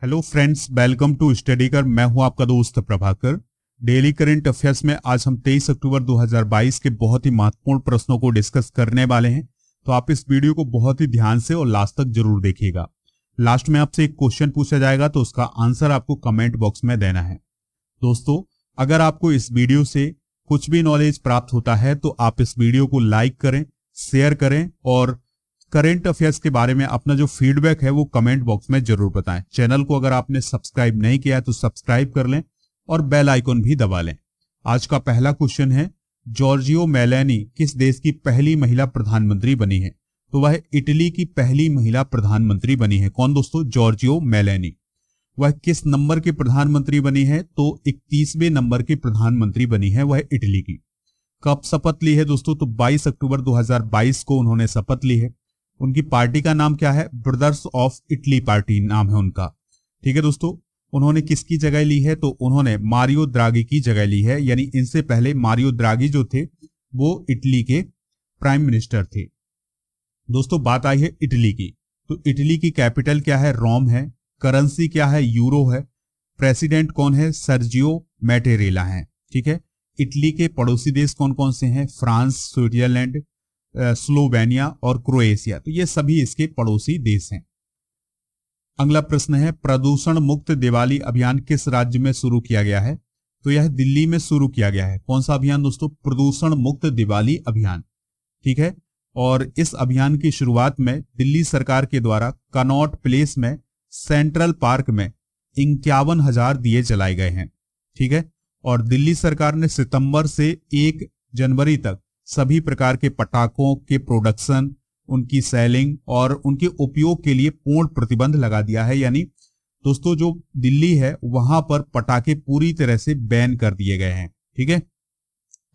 Hello friends, welcome to study कर। मैं हूं आपका दोस्त प्रभाकर। डेली करंट अफेयर्स में आज हम 23 अक्टूबर 2022 के बहुत ही महत्वपूर्ण प्रश्नों को डिस्कस करने वाले हैं, तो आप इस वीडियो को बहुत ही ध्यान से और लास्ट तक जरूर देखिएगा। लास्ट में आपसे एक क्वेश्चन पूछा जाएगा, तो उसका आंसर आपको कमेंट बॉक्स में देना है। दोस्तों, अगर आपको इस वीडियो से कुछ भी नॉलेज प्राप्त होता है तो आप इस वीडियो को लाइक करें, शेयर करें और करंट अफेयर्स के बारे में अपना जो फीडबैक है वो कमेंट बॉक्स में जरूर बताएं। चैनल को अगर आपने सब्सक्राइब नहीं किया है तो सब्सक्राइब कर लें और बेल आइकन भी दबा लें। आज का पहला क्वेश्चन है, जॉर्जियो मेलोनी किस देश की पहली महिला प्रधानमंत्री बनी है? तो वह इटली की पहली महिला प्रधानमंत्री बनी है। कौन दोस्तों? Giorgio Meloni. वह किस नंबर की प्रधानमंत्री बनी है? तो 31वें नंबर की प्रधानमंत्री बनी है वह इटली की। कब शपथ ली है दोस्तों? तो 22 अक्टूबर 2022 को उन्होंने शपथ ली है। उनकी पार्टी का नाम क्या है? ब्रदर्स ऑफ इटली पार्टी नाम है उनका। ठीक है दोस्तों, उन्होंने किसकी जगह ली है? तो उन्होंने मारियो द्रागी की जगह ली है। यानी इनसे पहले मारियो द्रागी जो थे वो इटली के प्राइम मिनिस्टर थे। दोस्तों, बात आई है इटली की, तो इटली की कैपिटल क्या है? रोम है। करेंसी क्या है? यूरो है। प्रेसिडेंट कौन है? सर्जियो मैटेरेला है। ठीक है। इटली के पड़ोसी देश कौन कौन से हैं? फ्रांस, स्विट्जरलैंड, स्लोवेनिया और क्रोएशिया। तो ये सभी इसके पड़ोसी देश हैं। अगला प्रश्न है, प्रदूषण मुक्त दिवाली अभियान किस राज्य में शुरू किया गया है? तो यह दिल्ली में शुरू किया गया है। कौन सा अभियान दोस्तों? प्रदूषण मुक्त दिवाली अभियान। ठीक है। और इस अभियान की शुरुआत में दिल्ली सरकार के द्वारा कनॉट प्लेस में सेंट्रल पार्क में 51,000 दिए जलाए गए हैं। ठीक है। और दिल्ली सरकार ने सितंबर से 1 जनवरी तक सभी प्रकार के पटाखों के प्रोडक्शन, उनकी सेलिंग और उनके उपयोग के लिए पूर्ण प्रतिबंध लगा दिया है। यानी दोस्तों, जो दिल्ली है वहां पर पटाखे पूरी तरह से बैन कर दिए गए हैं। ठीक है।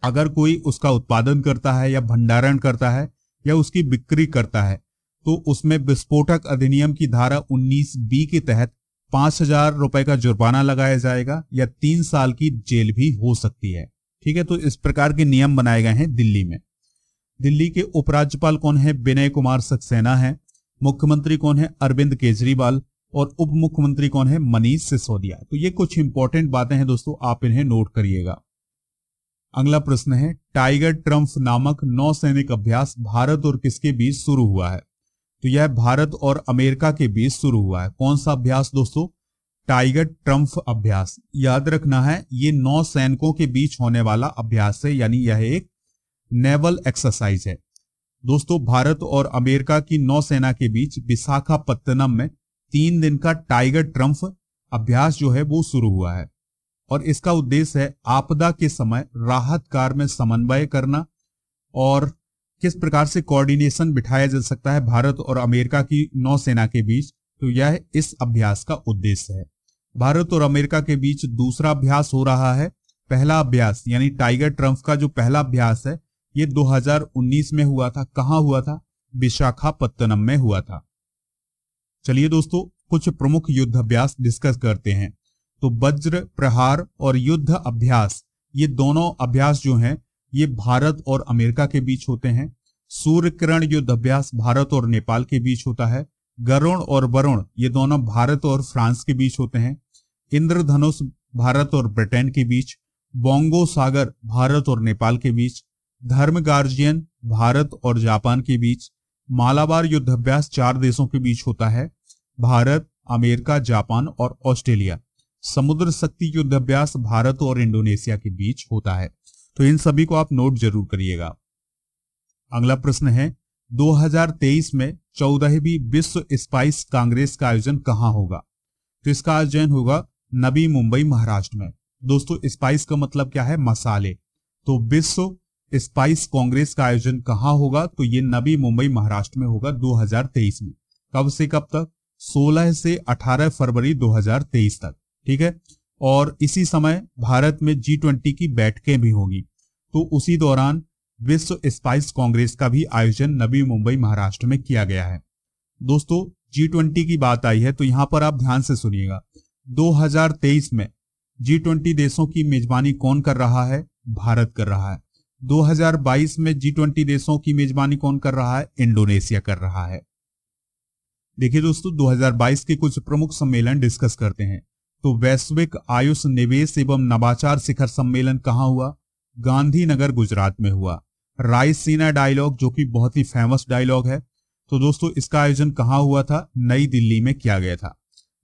अगर कोई उसका उत्पादन करता है या भंडारण करता है या उसकी बिक्री करता है तो उसमें विस्फोटक अधिनियम की धारा 19B के तहत 5,000 रुपए का जुर्माना लगाया जाएगा या 3 साल की जेल भी हो सकती है। ठीक है। तो इस प्रकार के नियम बनाए गए हैं दिल्ली में। दिल्ली के उपराज्यपाल कौन है? विनय कुमार सक्सेना है। मुख्यमंत्री कौन है? अरविंद केजरीवाल। और उप मुख्यमंत्री कौन है? मनीष सिसोदिया। तो ये कुछ इंपॉर्टेंट बातें हैं दोस्तों, आप इन्हें नोट करिएगा। अगला प्रश्न है, टाइगर ट्रम्प नामक नौसैनिक अभ्यास भारत और किसके बीच शुरू हुआ है? तो यह भारत और अमेरिका के बीच शुरू हुआ है। कौन सा अभ्यास दोस्तों? टाइगर ट्रम्प अभ्यास। याद रखना है, ये नौसैनिकों के बीच होने वाला अभ्यास है, यानी यह एक नेवल एक्सरसाइज है। दोस्तों, भारत और अमेरिका की नौसेना के बीच विशाखापत्तनम में 3 दिन का टाइगर ट्रम्प अभ्यास जो है वो शुरू हुआ है। और इसका उद्देश्य है आपदा के समय राहत कार्य में समन्वय करना और किस प्रकार से कोऑर्डिनेशन बिठाया जा सकता है भारत और अमेरिका की नौसेना के बीच। तो यह इस अभ्यास का उद्देश्य है। भारत और अमेरिका के बीच दूसरा अभ्यास हो रहा है। पहला अभ्यास यानी टाइगर ट्रम्प का जो पहला अभ्यास है ये 2019 में हुआ था। कहां हुआ था? विशाखापत्तनम में हुआ था। चलिए दोस्तों, कुछ प्रमुख युद्ध अभ्यास डिस्कस करते हैं। तो वज्र प्रहार और युद्ध अभ्यास, ये दोनों अभ्यास जो हैं ये भारत और अमेरिका के बीच होते हैं। सूर्य किरण युद्ध अभ्यास भारत और नेपाल के बीच होता है। गरुण और वरुण ये दोनों भारत और फ्रांस के बीच होते हैं। इंद्रधनुष भारत और ब्रिटेन के बीच। बोंगो सागर भारत और नेपाल के बीच। धर्म गार्जियन भारत और जापान के बीच। मालाबार युद्धाभ्यास 4 देशों के बीच होता है, भारत, अमेरिका, जापान और ऑस्ट्रेलिया। समुद्र शक्ति युद्धाभ्यास भारत और इंडोनेशिया के बीच होता है। तो इन सभी को आप नोट जरूर करिएगा। अगला प्रश्न है, 2023 में 14वीं विश्व स्पाइस कांग्रेस का आयोजन कहां होगा? तो इसका आयोजन होगा नवी मुंबई, महाराष्ट्र में। दोस्तों, स्पाइस का मतलब क्या है? मसाले। तो विश्व स्पाइस कांग्रेस का आयोजन कहां होगा? तो ये नवी मुंबई, महाराष्ट्र में होगा 2023 में। कब से कब तक? 16 से 18 फरवरी 2023 तक। ठीक है। और इसी समय भारत में G20 की बैठकें भी होंगी। तो उसी दौरान विश्व स्पाइस कांग्रेस का भी आयोजन नवी मुंबई, महाराष्ट्र में किया गया है। दोस्तों, G20 की बात आई है तो यहां पर आप ध्यान से सुनिएगा। 2023 में G20 देशों की मेजबानी कौन कर रहा है? भारत कर रहा है। 2022 में G20 देशों की मेजबानी कौन कर रहा है? इंडोनेशिया कर रहा है। देखिए दोस्तों, 2022 के कुछ प्रमुख सम्मेलन डिस्कस करते हैं। तो वैश्विक आयुष निवेश एवं नवाचार शिखर सम्मेलन कहाँ हुआ? गांधीनगर गुजरात में हुआ। रायसीना डायलॉग, जो कि बहुत ही फेमस डायलॉग है, तो दोस्तों इसका आयोजन कहाँ हुआ था? नई दिल्ली में किया गया था।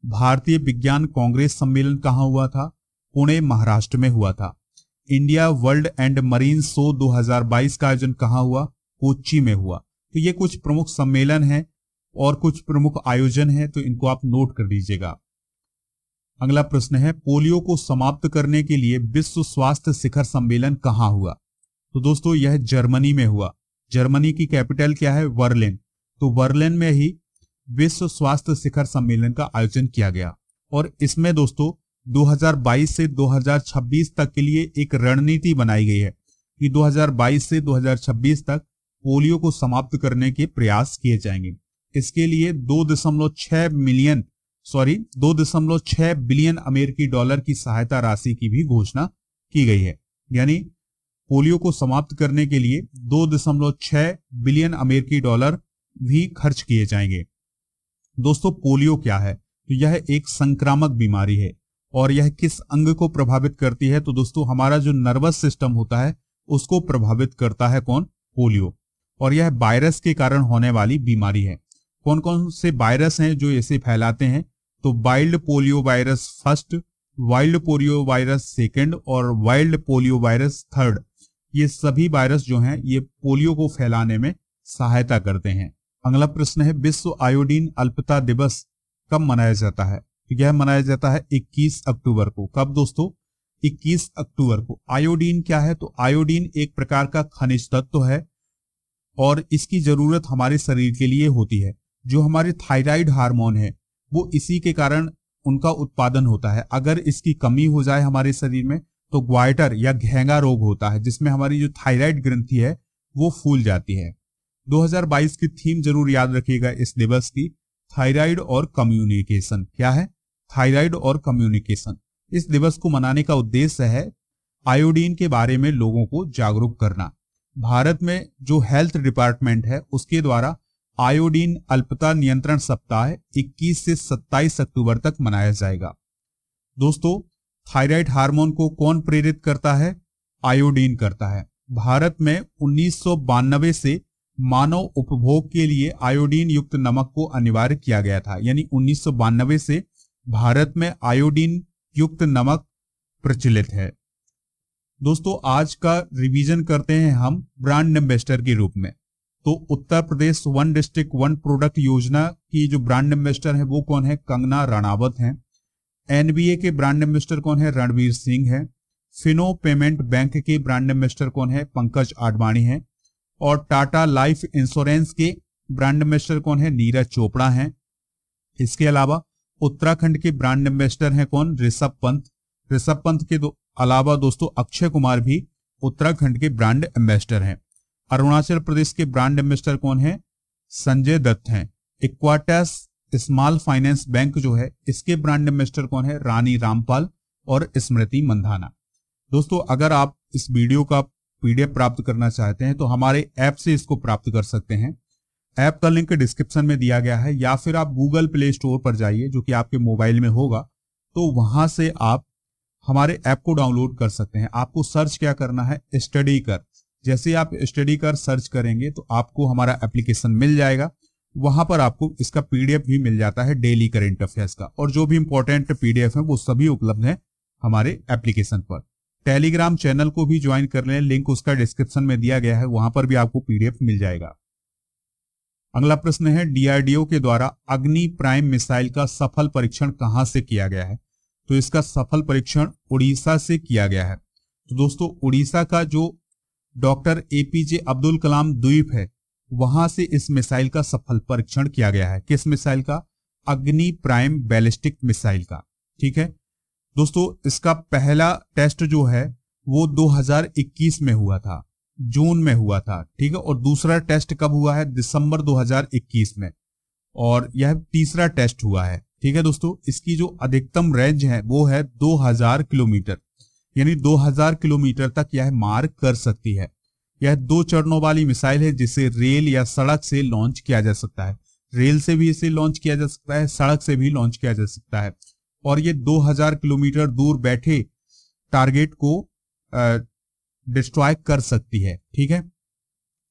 भारतीय विज्ञान कांग्रेस सम्मेलन कहाँ हुआ था? पुणे महाराष्ट्र में हुआ था। India world and marine show 2022 का आयोजन कहाँ हुआ? कोच्चि में हुआ। तो ये कुछ प्रमुख सम्मेलन हैं और कुछ प्रमुख आयोजन हैं, तो इनको आप नोट कर लीजिएगा। अगला प्रश्न है, पोलियो को समाप्त करने के लिए विश्व स्वास्थ्य शिखर सम्मेलन कहाँ हुआ? तो दोस्तों यह जर्मनी में हुआ। जर्मनी की कैपिटल क्या है? बर्लिन। तो बर्लिन में ही विश्व स्वास्थ्य शिखर सम्मेलन का आयोजन किया गया और इसमें दोस्तों 2022 से 2026 तक के लिए एक रणनीति बनाई गई है कि 2022 से 2026 तक पोलियो को समाप्त करने के प्रयास किए जाएंगे। इसके लिए 2.6 बिलियन अमेरिकी डॉलर की सहायता राशि की भी घोषणा की गई है। यानी पोलियो को समाप्त करने के लिए 2.6 बिलियन अमेरिकी डॉलर भी खर्च किए जाएंगे। दोस्तों पोलियो क्या है? तो यह एक संक्रामक बीमारी है और यह किस अंग को प्रभावित करती है? तो दोस्तों हमारा जो नर्वस सिस्टम होता है उसको प्रभावित करता है कौन? पोलियो। और यह वायरस के कारण होने वाली बीमारी है। कौन कौन से वायरस हैं जो इसे फैलाते हैं? तो wild polio virus first, wild polio virus second और वाइल्ड पोलियो वायरस थर्ड। ये सभी वायरस जो हैं ये पोलियो को फैलाने में सहायता करते हैं। अगला प्रश्न है, विश्व आयोडीन अल्पता दिवस कब मनाया जाता है? तो यह मनाया जाता है 21 अक्टूबर को। कब दोस्तों? 21 अक्टूबर को। आयोडीन क्या है? तो आयोडीन एक प्रकार का खनिज तत्व है और इसकी जरूरत हमारे शरीर के लिए होती है। जो हमारे थायराइड हार्मोन है वो इसी के कारण उनका उत्पादन होता है। अगर इसकी कमी हो जाए हमारे शरीर में तो ग्वाइटर या घेंगा रोग होता है, जिसमें हमारी जो थायराइड ग्रंथि है वो फूल जाती है। 2022 की थीम जरूर याद रखिएगा इस दिवस की, थायराइड और कम्युनिकेशन। क्या है? थायराइड और कम्युनिकेशन। इस दिवस को मनाने का उद्देश्य है आयोडीन के बारे में लोगों को जागरूक करना। भारत में जो हेल्थ डिपार्टमेंट है उसके द्वारा आयोडीन अल्पता नियंत्रण सप्ताह 21 से 27 अक्टूबर तक मनाया जाएगा। दोस्तों थायराइड हार्मोन को कौन प्रेरित करता है? आयोडीन करता है। भारत में 1992 से मानव उपभोग के लिए आयोडीन युक्त नमक को अनिवार्य किया गया था। यानी 1992 से भारत में आयोडीन युक्त नमक प्रचलित है। दोस्तों आज का रिवीजन करते हैं हम ब्रांड एम्बेसडर के रूप में। तो Uttar Pradesh one district one product योजना की जो ब्रांड एम्बेसडर है वो कौन है? कंगना रनावत हैं। एनबीए के ब्रांड एम्बेसडर कौन है? रणवीर सिंह है। फिनो पेमेंट बैंक के ब्रांड एम्बेसडर कौन है? पंकज आडवाणी है। और टाटा लाइफ इंश्योरेंस के ब्रांड एम्बेसडर कौन है? नीरज चोपड़ा हैं। इसके अलावा उत्तराखंड के ब्रांड एम्बेसडर हैं कौन? ऋषभ पंत। ऋषभ पंत के अलावा दोस्तों अक्षय कुमार भी उत्तराखंड के ब्रांड एम्बेसडर हैं। अरुणाचल प्रदेश के ब्रांड एम्बेसडर कौन है? संजय दत्त हैं। इक्वाटस स्मॉल फाइनेंस बैंक जो है इसके ब्रांड एम्बेसडर कौन है? रानी रामपाल और स्मृति मंधाना। दोस्तों अगर आप इस वीडियो का पीडीएफ प्राप्त करना चाहते हैं तो हमारे ऐप से इसको प्राप्त कर सकते हैं। ऐप का लिंक डिस्क्रिप्शन में दिया गया है, या फिर आप गूगल प्ले स्टोर पर जाइए जो कि आपके मोबाइल में होगा, तो वहां से आप हमारे ऐप को डाउनलोड कर सकते हैं। आपको सर्च क्या करना है? स्टडी कर। जैसे आप स्टडी कर सर्च करेंगे तो आपको हमारा एप्लीकेशन मिल जाएगा। वहां पर आपको इसका पीडीएफ भी मिल जाता है डेली करंट अफेयर्स का, और जो भी इंपॉर्टेंट पीडीएफ है वो सभी उपलब्ध है हमारे एप्लीकेशन पर। टेलीग्राम चैनल को भी ज्वाइन कर लें, लिंक उसका डिस्क्रिप्शन में दिया गया है, वहां पर भी आपको पीडीएफ मिल जाएगा। अगला प्रश्न है, डीआरडीओ के द्वारा अग्नि प्राइम मिसाइल का सफल परीक्षण कहां से किया गया है? तो इसका सफल परीक्षण उड़ीसा से किया गया है। तो दोस्तों उड़ीसा का जो डॉक्टर एपीजे अब्दुल कलाम द्वीप है वहां से इस मिसाइल का सफल परीक्षण किया गया है। किस मिसाइल का? अग्नि प्राइम बैलिस्टिक मिसाइल का। ठीक है दोस्तों, इसका पहला टेस्ट जो है वो 2021 में हुआ था, जून में हुआ था। ठीक है, और दूसरा टेस्ट कब हुआ है? दिसंबर 2021 में, और यह तीसरा टेस्ट हुआ है। ठीक है दोस्तों, इसकी जो अधिकतम रेंज है वो है 2000 किलोमीटर, यानी 2000 किलोमीटर तक यह मार कर सकती है। यह 2 चरणों वाली मिसाइल है जिसे रेल या सड़क से लॉन्च किया जा सकता है। रेल से भी इसे लॉन्च किया जा सकता है, सड़क से भी लॉन्च किया जा सकता है, और ये 2000 किलोमीटर दूर बैठे टारगेट को डिस्ट्रॉय कर सकती है। ठीक है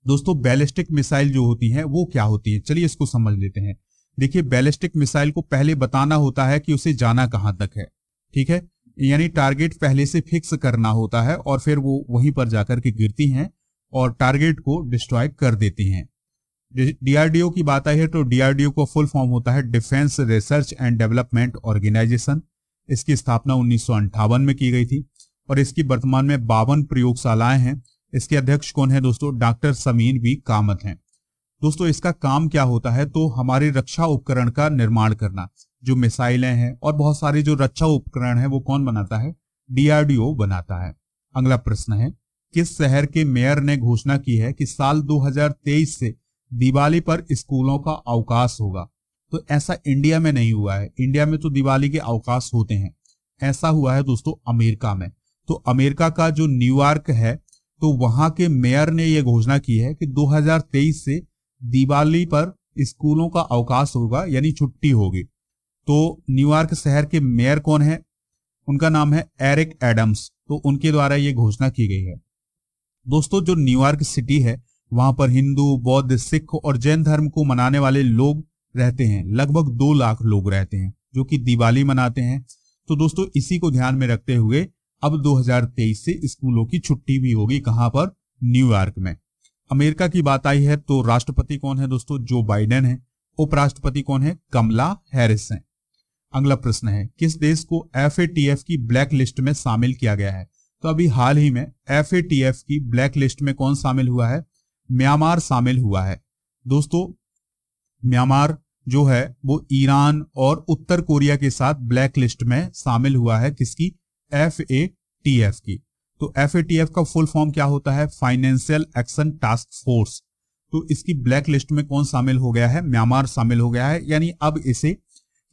दोस्तों, बैलिस्टिक मिसाइल जो होती है वो क्या होती है, चलिए इसको समझ लेते हैं। देखिए, बैलिस्टिक मिसाइल को पहले बताना होता है कि उसे जाना कहां तक है। ठीक है, यानी टारगेट पहले से फिक्स करना होता है और फिर वो वहीं पर जाकर के गिरती हैं और टारगेट को डिस्ट्रॉय कर देती हैं। डीआरडीओ की बात आई है तो डीआरडीओ का फुल फॉर्म होता है defence research and development organisation. इसकी स्थापना 1958 में की गई थी और इसकी वर्तमान में 52 प्रयोगशालाएं हैं। इसके अध्यक्ष कौन है दोस्तों? डॉक्टर समीर वी कामत हैं। दोस्तों, इसका काम क्या होता है? तो हमारे रक्षा उपकरण का निर्माण करना, जो मिसाइलें हैं और बहुत सारे जो रक्षा उपकरण हैं वो कौन बनाता है? डीआरडीओ बनाता है। अगला प्रश्न है, किस शहर के मेयर ने घोषणा की है कि साल 2023 से दिवाली पर स्कूलों का अवकाश होगा? तो ऐसा इंडिया में नहीं हुआ है। इंडिया में तो दिवाली के अवकाश होते हैं, ऐसा हुआ है दोस्तों अमेरिका में। तो अमेरिका का जो न्यूयॉर्क है, तो वहां के मेयर ने यह घोषणा की है कि 2023 से दिवाली पर स्कूलों का अवकाश होगा, यानी छुट्टी होगी। तो न्यूयॉर्क शहर के मेयर कौन है? उनका नाम है एरिक एडम्स। तो उनके द्वारा यह घोषणा की गई है। दोस्तों, जो न्यूयॉर्क सिटी है वहां पर हिंदू, बौद्ध, सिख और जैन धर्म को मनाने वाले लोग रहते हैं। लगभग 2 लाख लोग रहते हैं जो कि दिवाली मनाते हैं। तो दोस्तों, इसी को ध्यान में रखते हुए अब 2023 से स्कूलों की छुट्टी भी होगी। कहां पर? न्यूयॉर्क में। अमेरिका की बात आई है तो राष्ट्रपति कौन है दोस्तों? जो बाइडेन है। उपराष्ट्रपति कौन है? कमला हैरिस है। अगला प्रश्न है, किस देश को FATF की ब्लैक लिस्ट में शामिल किया गया है? तो अभी हाल ही में FATF की ब्लैक लिस्ट में कौन शामिल हुआ है? म्यांमार शामिल हुआ है। दोस्तों, म्यांमार जो है वो ईरान और उत्तर कोरिया के साथ ब्लैक लिस्ट में शामिल हुआ है। किसकी? FATF की। तो FATF का फुल फॉर्म क्या होता है? Financial action task force. तो इसकी ब्लैक लिस्ट में कौन शामिल हो गया है? म्यांमार शामिल हो गया है। यानी अब इसे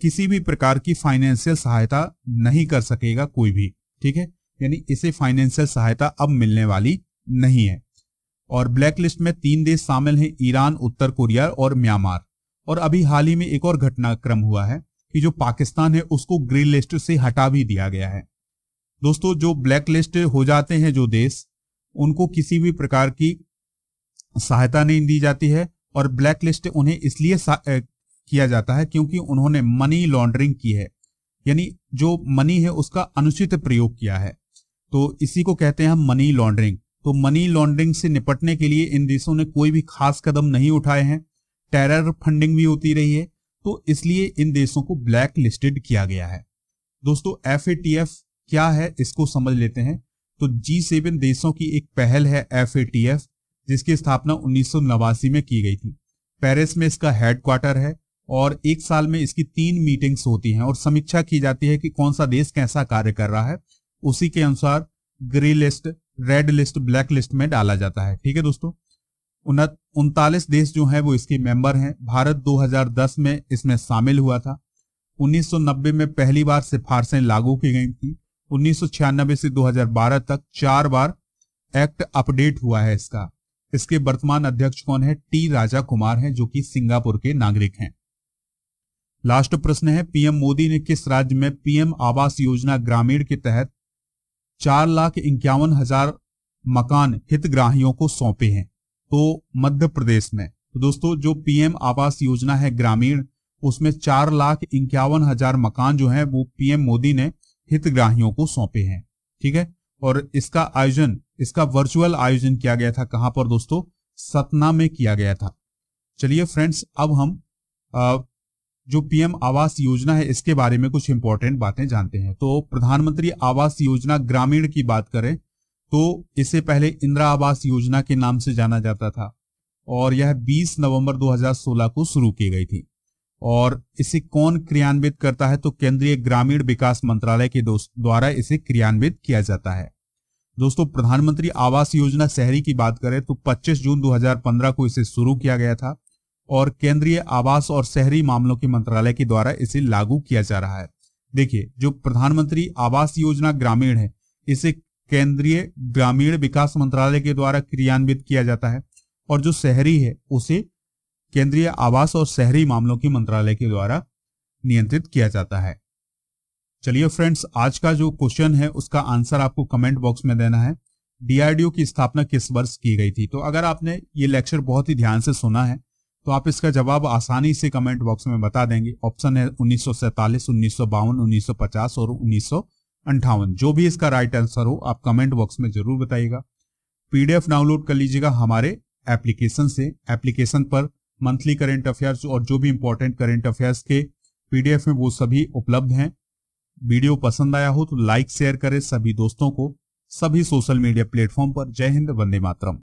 किसी भी प्रकार की फाइनेंशियल सहायता नहीं कर सकेगा कोई भी। ठीक है, यानी इसे फाइनेंशियल सहायता अब मिलने वाली नहीं है। और ब्लैक लिस्ट में 3 देश शामिल हैं, ईरान, उत्तर कोरिया और म्यांमार। और अभी हाल ही में एक और घटनाक्रम हुआ है कि जो पाकिस्तान है उसको ग्रीन लिस्ट से हटा भी दिया गया है। दोस्तों, जो ब्लैक लिस्ट हो जाते हैं जो देश, उनको किसी भी प्रकार की सहायता नहीं दी जाती है और ब्लैक लिस्ट उन्हें इसलिए किया जाता है क्योंकि उन्होंने मनी लॉन्ड्रिंग की है, यानी जो मनी है उसका अनुचित प्रयोग किया है। तो इसी को कहते हैं हम मनी लॉन्ड्रिंग। तो मनी लॉन्ड्रिंग से निपटने के लिए इन देशों ने कोई भी खास कदम नहीं उठाए हैं। टेरर फंडिंग भी होती रही है, तो इसलिए इन देशों को ब्लैक लिस्टेड किया गया है। दोस्तों, FATF क्या है इसको समझ लेते हैं। तो G7 देशों की एक पहल है FATF, जिसकी स्थापना 1989 में की गई थी। पेरिस में इसका हेडक्वार्टर है और 1 साल में इसकी 3 मीटिंग्स होती हैं और समीक्षा की जाती है कि कौन सा देश कैसा कार्य कर रहा है। उसी के अनुसार green list, red list, black list में डाला जाता है। ठीक है दोस्तों, 39 देश जो हैं वो इसके मेंबर हैं। भारत 2010 में इसमें शामिल हुआ था। 1990 में पहली बार सिफारिशें लागू की गई थी। 1996 से 2012 तक 4 बार एक्ट अपडेट हुआ है इसका। इसके वर्तमान अध्यक्ष कौन है? टी राजा कुमार हैं, जो कि सिंगापुर के नागरिक हैं। लास्ट प्रश्न है, पीएम मोदी ने किस राज्य में पीएम आवास योजना ग्रामीण के तहत 4,51,000 मकान हितग्राहियों को सौंपे हैं? तो मध्य प्रदेश में। तो दोस्तों, जो पीएम आवास योजना है ग्रामीण, उसमें 4,51,000 मकान जो है वो पीएम मोदी ने हितग्राहियों को सौंपे हैं। ठीक है, और इसका वर्चुअल आयोजन किया गया था। कहां पर दोस्तों? सतना में किया गया था। चलिए फ्रेंड्स, अब हम जो पीएम आवास योजना है इसके बारे में कुछ इंपॉर्टेंट बातें जानते हैं। तो प्रधानमंत्री आवास योजना ग्रामीण की बात करें तो इससे पहले इंदिरा आवास योजना के नाम से जाना जाता था और यह 20 नवंबर 2016 को शुरू की गई थी। और इसे कौन क्रियान्वित करता है? तो केंद्रीय ग्रामीण विकास मंत्रालय के द्वारा इसे क्रियान्वित किया जाता है। दोस्तों, प्रधानमंत्री आवास योजना शहरी की बात करें तो 25 जून 2015 को इसे शुरू किया गया था और केंद्रीय आवास और शहरी मामलों के मंत्रालय के द्वारा इसे लागू किया जा रहा है। देखिए, जो प्रधानमंत्री आवास योजना ग्रामीण है इसे केंद्रीय ग्रामीण विकास मंत्रालय के द्वारा क्रियान्वित किया जाता है और जो शहरी है उसे केंद्रीय आवास और शहरी मामलों की मंत्रालय के द्वारा नियंत्रित किया जाता है। चलिए फ्रेंड्स, आज का जो क्वेश्चन है उसका आंसर आपको कमेंट बॉक्स में देना है। डीआरडीओ की स्थापना किस वर्ष की गई थी? तो अगर आपने ये लेक्चर बहुत ही ध्यान से सुना है तो आप इसका जवाब आसानी से कमेंट बॉक्स में बता देंगे। ऑप्शन है 1947, 1952, 1950 और 1958। जो भी इसका राइट आंसर हो आप कमेंट बॉक्स में जरूर बताइएगा। पीडीएफ डाउनलोड कर लीजिएगा हमारे एप्लीकेशन से। एप्लीकेशन पर मंथली करंट अफेयर्स और जो भी इंपॉर्टेंट करंट अफेयर्स के पीडीएफ में वो सभी उपलब्ध हैं। वीडियो पसंद आया हो तो लाइक शेयर करें सभी दोस्तों को, सभी सोशल मीडिया प्लेटफॉर्म पर। जय हिंद, वंदे मातरम।